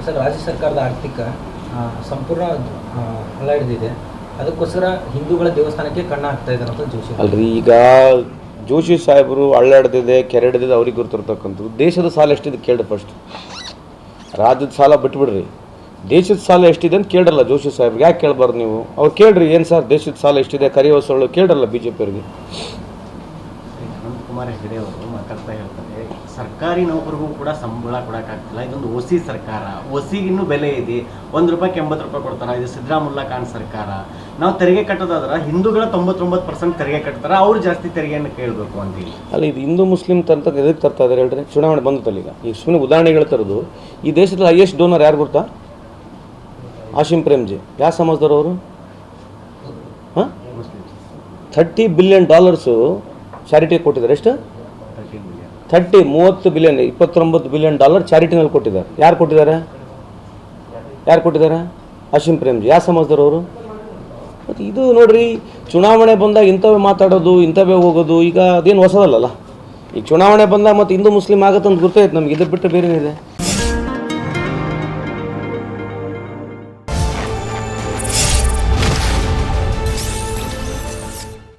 Sir, ರಾಜ್ಯ ಸರ್ಕಾರದ ಆರ್ಥಿಕ ಸಂಪೂರ್ಣ ಹಳ್ಳ ಹಿಡಿದಿದೆ. ಅದಕ್ಕೋಸ್ಕರ ಹಿಂದೂಗಳ ದೇವಸ್ಥಾನಕ್ಕೆ ಕಣ್ಣ ಹಾಕ್ತಾ ಇದ್ದಾರೆ ಅಂತ ಜೋಶಿ ಅಲ್ರಿ. ಈಗ ಜೋಶಿ ಸಾಹೇಬರು ಹಳ್ಳ ಹಿಡ್ದಿದೆ, ಕೆರೆ ಹಿಡಿದಿದೆ, ಅವ್ರಿಗೆ ಗೊತ್ತಿರ್ತಕ್ಕಂಥದ್ದು. ದೇಶದ ಸಾಲ ಎಷ್ಟಿದೆ ಕೇಳಿ ಫಸ್ಟ್. ರಾಜ್ಯದ ಸಾಲ ಬಿಟ್ಬಿಡ್ರಿ, ದೇಶದ ಸಾಲ ಎಷ್ಟಿದೆ ಅಂತ ಕೇಳಲ್ಲ ಜೋಶಿ ಸಾಹೇಬ್ರಿಗೆ. ಯಾಕೆ ಕೇಳಬಾರ್ದು ನೀವು? ಅವ್ರು ಕೇಳ್ರಿ, ಏನು ಸರ್ ದೇಶದ ಸಾಲ ಎಷ್ಟಿದೆ ಕರಿಯೋಸಳು ಕೇಳಲ್ಲ ಬಿ ಜೆ ಪಿಯವ್ರಿಗೆ. ಅನಂತಕುಮಾರ್ ಹೆಗಡೆ ಅವರು ಮಾತಾಡ್ತಾ ಹೇಳ್ತಾರೆ, ಸರ್ಕಾರಿ ನೌಕರಿಗೂ ಕೂಡ ಸಂಬಳ ಕೊಡೋಕ್ಕಾಗ್ತಿಲ್ಲ, ಇದೊಂದು ಒಸಿ ಸರ್ಕಾರ, ಒಸಿಗಿನ್ನೂ ಬೆಲೆ ಇದೆ, ₹1ಕ್ಕೆ 80 ರೂಪಾಯಿ ಕೊಡ್ತಾರೆ, ಇದು ಸಿದ್ದರಾಮುಲ್ಲಾ ಖಾನ್ ಸರ್ಕಾರ. ನಾವು ತೆರಿಗೆ ಕಟ್ಟೋದಾದ್ರೆ ಹಿಂದೂಗಳ 99% ತೆರಿಗೆ ಕಟ್ತಾರೆ, ಅವ್ರು ಜಾಸ್ತಿ ತೆರಿಗೆಯನ್ನು ಕೇಳಬೇಕು ಅಂತೀವಿ. ಅಲ್ಲ, ಇದು ಹಿಂದೂ ಮುಸ್ಲಿಂ ಅಂತ ಎದಕ್ಕೆ ತರ್ತಾ ಇದ್ದಾರೆ ಹೇಳ್ರಿ? ಚುನಾವಣೆ ಬಂದತ್ತಲ್ಲ ಈಗ ಸುಮ್ಮನೆ ಉದಾಹರಣೆಗಳು ತರೋದು. ಈ ದೇಶದ ಹೈಯೆಸ್ಟ್ ಡೋನರ್ ಯಾರು ಗೊತ್ತಾ? ಆಶಿಮ್ ಪ್ರೇಮ್ಜಿ. ಯಾವ ಸಮಾಜದವರು ಅವರು? ಹಾಂ, $30 ಬಿಲಿಯನ್ ಚಾರಿಟಿಗೆ ಕೊಟ್ಟಿದ್ದಾರೆ. ಎಷ್ಟು? 30 ಬಿಲಿಯನ್, $29 ಬಿಲಿಯನ್ ಚಾರಿಟಿನಲ್ಲಿ ಕೊಟ್ಟಿದ್ದಾರೆ. ಯಾರು ಕೊಟ್ಟಿದ್ದಾರೆ? ಆಶಿಮ್ ಪ್ರೇಮ್ಜಿ. ಯಾವ ಸಮಾಜದವರು ಅವರು? ಮತ್ತು ಇದು ನೋಡ್ರಿ, ಚುನಾವಣೆ ಬಂದಾಗ ಇಂಥವೇ ಮಾತಾಡೋದು, ಇಂಥವೇ ಹೋಗೋದು. ಈಗ ಅದೇನು ಹೊಸದಲ್ಲ. ಈಗ ಚುನಾವಣೆ ಬಂದಾಗ ಮತ್ತು ಹಿಂದೂ ಮುಸ್ಲಿಂ ಆಗುತ್ತೆ ಅಂತ ಗೊತ್ತಾಯ್ತು ನಮ್ಗೆ. ಇದ್ರ ಬಿಟ್ಟು ಬೇರೆ ಏನಿದೆ?